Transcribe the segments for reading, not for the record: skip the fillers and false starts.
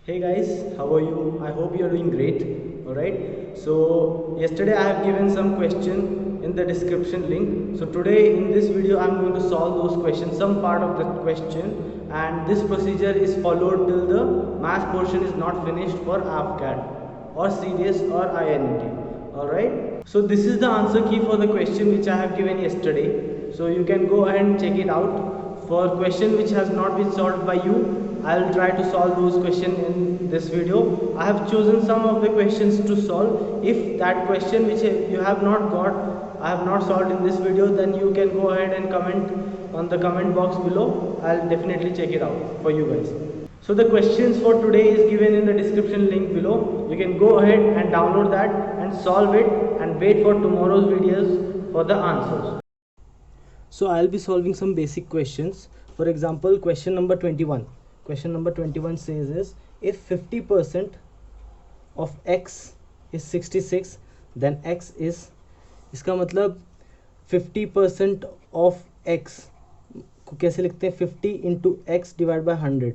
Hey guys, how are you? I hope you are doing great. Alright, so yesterday I have given some question in the description link. So today in this video I am going to solve those questions, some part of the question, and this procedure is followed till the math portion is not finished for AFCAT or CDS or INT. Alright, so this is the answer key for the question which I have given yesterday. So you can go ahead and check it out. For question which has not been solved by you, I will try to solve those questions in this video. I have chosen some of the questions to solve. If that question which you have not got, I have not solved in this video, then you can go ahead and comment on the comment box below. I'll definitely check it out for you guys. So the questions for today is given in the description link below. You can go ahead and download that and solve it and wait for tomorrow's videos for the answers. So I'll be solving some basic questions. For example, question number 21. Question number 21 says is, if 50% of x is 66, then x is, इसका मतलब 50% of x को कैसे लिखते हैं, 50 into x divided by 100.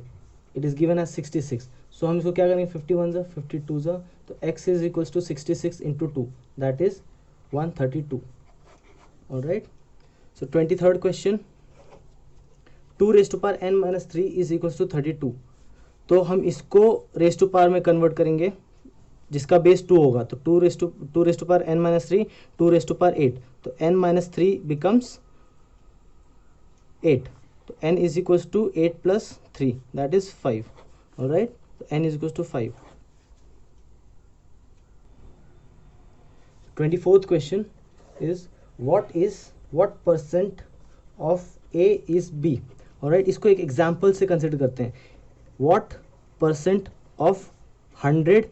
It is given as 66. So हम इसको क्या करेंगे, 51 जा 52 जा, तो x is equals to 66 into 2, that is 132. Alright. So 23rd question, 2 raised to power n minus 3 is equals to 32. तो हम इसको raised to power में convert करेंगे जिसका बेस 2 होगा, तो 2 raised to power n minus 3, 2 raised to power 8, तो n minus 3 becomes 8, तो n is equals to 8 plus 3, that is 5. Alright, so n is equals to 5. 24th question is, what percent of A is B. Alright, इसको एक example से consider करते हैं. What percent of 100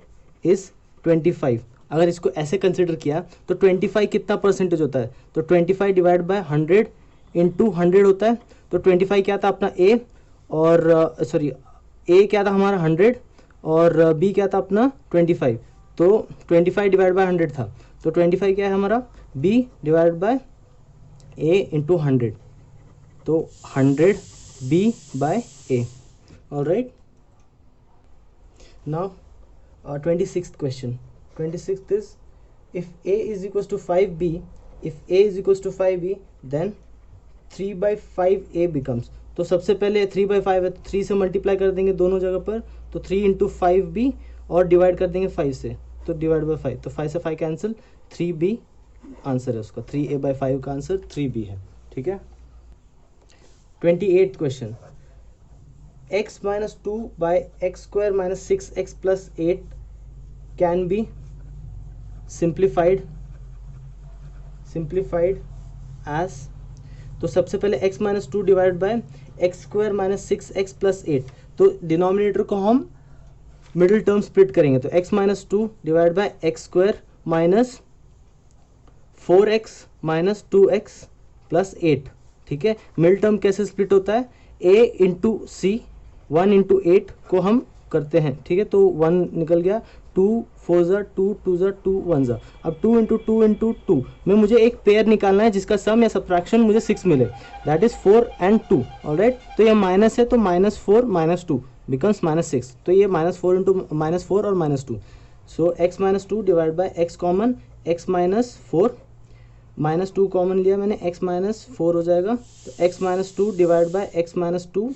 is 25. अगर इसको ऐसे consider किया तो 25 कितना परसेंटेज होता है, तो 25 डिवाइड बाय 100 इंटू 100 होता है. तो 25 क्या था अपना A, और सॉरी A क्या था हमारा 100 और B क्या था अपना 25. तो 25 डिवाइड बाय 100 था, तो 25 क्या है हमारा B divide by A into 100, तो 100 B by A. Alright. Now 26th question. 26th is, if A is equals to 5B, then 3 by 5A becomes. तो सबसे पहले 3 by 5 है तो 3 से मल्टीप्लाई कर देंगे दोनों जगह पर, तो 3 इंटू 5B और डिवाइड कर देंगे 5 से, तो डिवाइड बाई 5, तो 5 से 5 कैंसिल, 3B आंसर है उसका. 3A by 5 का आंसर 3B है. ठीक है. 28th question, x minus 2 by x square minus 6x plus 8 can be simplified as. तो सबसे पहले x minus 2 divide by x square minus 6x plus 8, तो डिनोमिनेटर को हम मिडिल टर्म स्प्लिट करेंगे, तो x minus 2 divide by x square minus 4x minus 2x plus 8. ठीक है. मिडिल टर्म कैसे स्प्लिट होता है, a इंटू सी, 1 इंटू 8 को हम करते हैं. ठीक है, तो 1 निकल गया, 2 4 ज़ा 2, 2 ज़ा 2, 1 ज़ा. अब 2 इंटू 2 इंटू 2 में मुझे एक पेयर निकालना है जिसका सम या सब्ट्रैक्शन मुझे 6 मिले, दैट इज 4 and 2. ऑलराइट, तो ये माइनस है, तो -4 -2 बिकम्स -6, तो ये -4 इंटू -4 और -2. So x -2 divide by x common, x -4 -2 common लिया मैंने, x -4 हो जाएगा, तो x -2 divide by x -2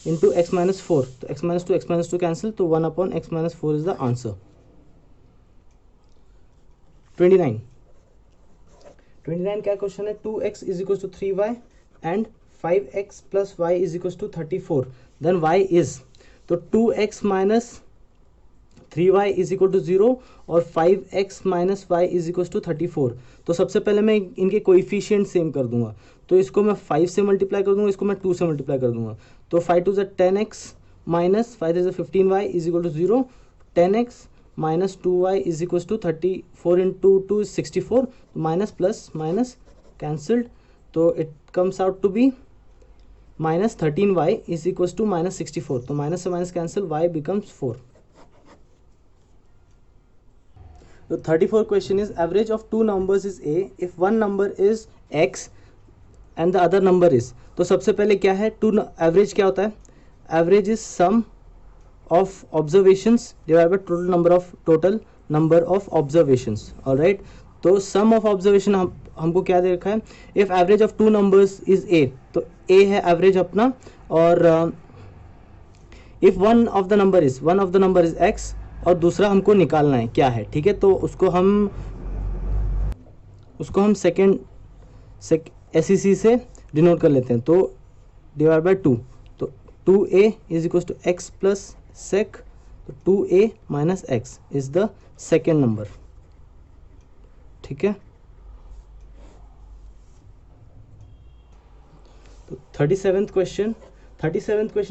into x -4, तो x -2 कैंसिल, तो 1 upon x -4 is the answer. 29 क्या क्वेश्चन है, 2x is equal to 3y and 5x plus y is equal to 34, then y is, तो 2x minus 3y is equal to 0 और 5x minus y is equal to 34. तो सबसे पहले मैं इनके coefficient same कर दूंगा, तो इसको मैं 5 से मल्टीप्लाई कर दूंगा, इसको मैं 2 से मल्टीप्लाई कर दूंगा, तो 5 2 10x minus 5 3 15y is equal to 0, 10x minus 2y is equal to 34 into 2 is 64, minus plus minus cancelled, तो it comes out to be minus 13y is equal to minus 64, तो माइनस से minus cancel, y becomes 4. The 34th question is, average of two numbers is a if one number is x and the other number is. तो सबसे पहले क्या है, to average क्या होता है, average is sum of observations divided by total number of observations. All right, तो sum of observation हमको क्या दे रखा है, if average of two numbers is a, तो a है average अपना, और if one of the number is x और दूसरा हमको निकालना है क्या है, ठीक है, तो उसको हम सेकेंड SEC से डिनोट कर लेते हैं, तो डिवाइड बाय 2, तो 2a is equal to x plus sec, तो 2a minus x is the second number, ठीक है। तो 37th क्वेश्चन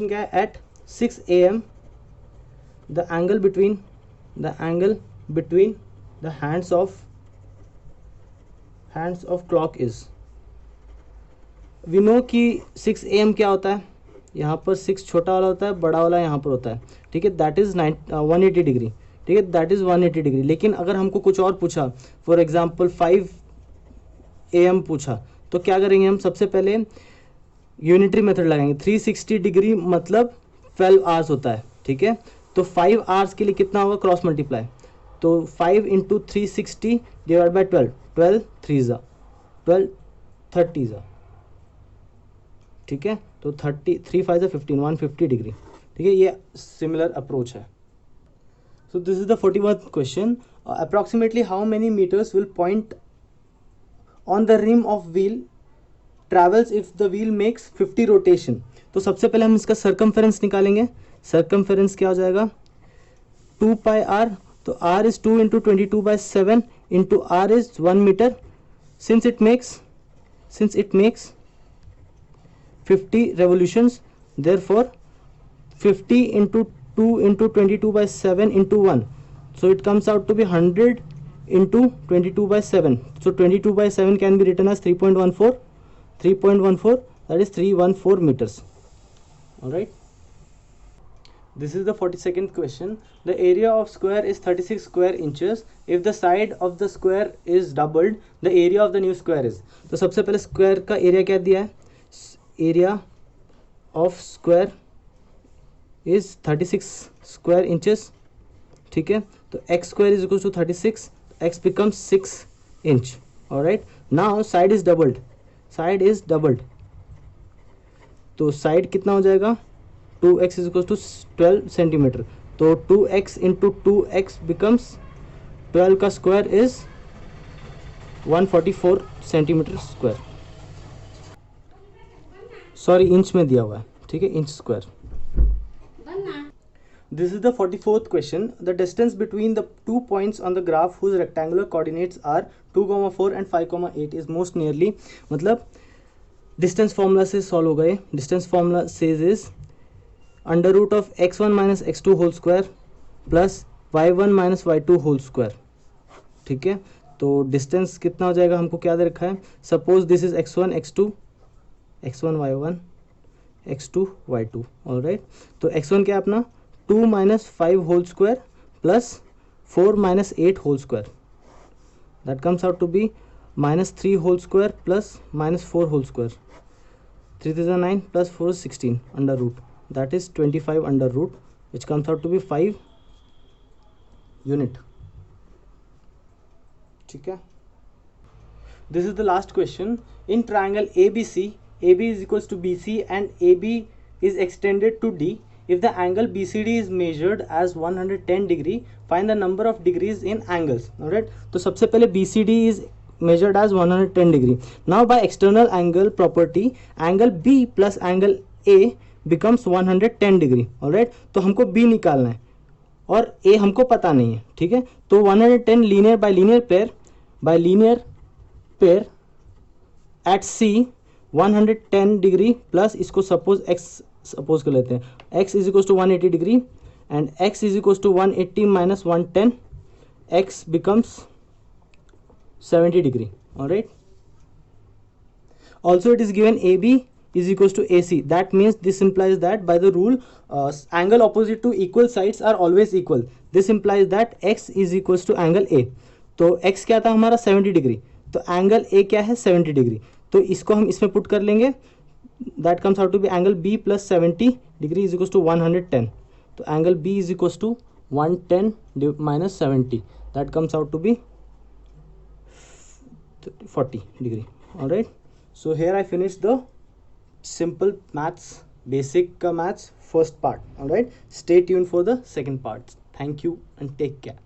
क्या है, at 6 AM the angle between the hands of clock is, we know कि 6 AM क्या होता है, यहाँ पर 6 छोटा वाला होता है, बड़ा वाला यहाँ पर होता है, ठीक है, दैट इज़ 180 डिग्री, ठीक है, दैट इज़ 180 डिग्री। लेकिन अगर हमको कुछ और पूछा, फॉर एग्जांपल 5 AM पूछा, तो क्या करेंगे हम, सबसे पहले यूनिटरी मेथड लगाएंगे, 360 डिग्री मतलब 12 आवर्स होता है, ठीक है, तो 5 आवर्स के लिए कितना होगा, क्रॉस मल्टीप्लाई, तो 5 इंटू 360 डिवाइड बाई 12 12 30 ठीक है, तो 3 5 15 150 डिग्री, ठीक है, ये सिमिलर अप्रोच है। So this is the 41th question, approximately how many metres will point on the rim of wheel travels if the wheel makes 50 rotation. तो सबसे पहले हम इसका सर्कमफेरेंस निकालेंगे, सर्कमफेरेंस क्या हो जाएगा, 2 पाई r, तो r is 2 into 22/7 into r is 1 metre, since it makes 50 revolutions, therefore 50 into 2 into 22/7 into 1, so it comes out to be 100 into 22/7, so 22/7 can be written as 3.14, that is 314 meters. All right, this is the 42nd question. The area of square is 36 square inches. If the side of the square is doubled, the area of the new square is, तो सबसे पहले square का area क्या दिया है, area of square is 36 square inches, ठीक है, तो x square is equal to 36, x becomes 6 inch. Alright, now side is doubled, तो साइड कितना हो जाएगा, 2x is equal to 12 centimetre, तो 2x इंटू 2x बिकम्स 12 का square is 144 centimetre square, sorry inch में दिया हुआ है, ठीक है, inch square. This is the 44th question, the distance between the 2 points on the graph whose rectangular coordinates are 2,4 and 5,8 is most nearly, मतलब distance formula से solve हो गए। Distance formula says is under root of x1 minus x2 whole square plus y1 minus y2 whole square, ठीक है, तो distance कितना हो जाएगा, हमको क्या दे रखा है, suppose this is x1 y1 x2 y2, alright, तो x1 क्या है अपना 2 minus 5 whole square plus 4 minus 8 whole square, that comes out to be minus 3 whole square plus minus 4 whole square, 3 3 9 plus 4 16 under root, that is 25 under root, which comes out to be 5 unit, ठीक है। This is the last question, in triangle ABC, AB is equals to BC and AB is extended to D. If the angle BCD is measured as 110 degree, find the number of degrees in angles. Alright, तो सबसे पहले BCD is measured as 110 degree. Now by external angle property, angle B plus angle A becomes 110 degree. Alright, तो हमको B निकालना है और A हमको पता नहीं है, ठीक है, तो 110 linear by linear pair at C 110 degree plus इसको सपोज x सपोज कर लेते हैं, x is equal to 180 degree and x is equal to 180 minus 110, x becomes 70 degree, alright. Also it is given AB is equals to AC, that means this implies that by the rule angle opposite to equal sides are always equal, this implies that x is equals to angle A, तो x क्या था हमारा 70 degree, तो angle A क्या है 70 degree, तो इसको हम इसमें पुट कर लेंगे, that comes out to be angle B plus 70 degree is equal to 110, So angle B is equals to 110 minus 70. That comes out to be 40 degree. All right. So here I finished the simple maths, basic maths first part. All right. Stay tuned for the second part. Thank you and take care.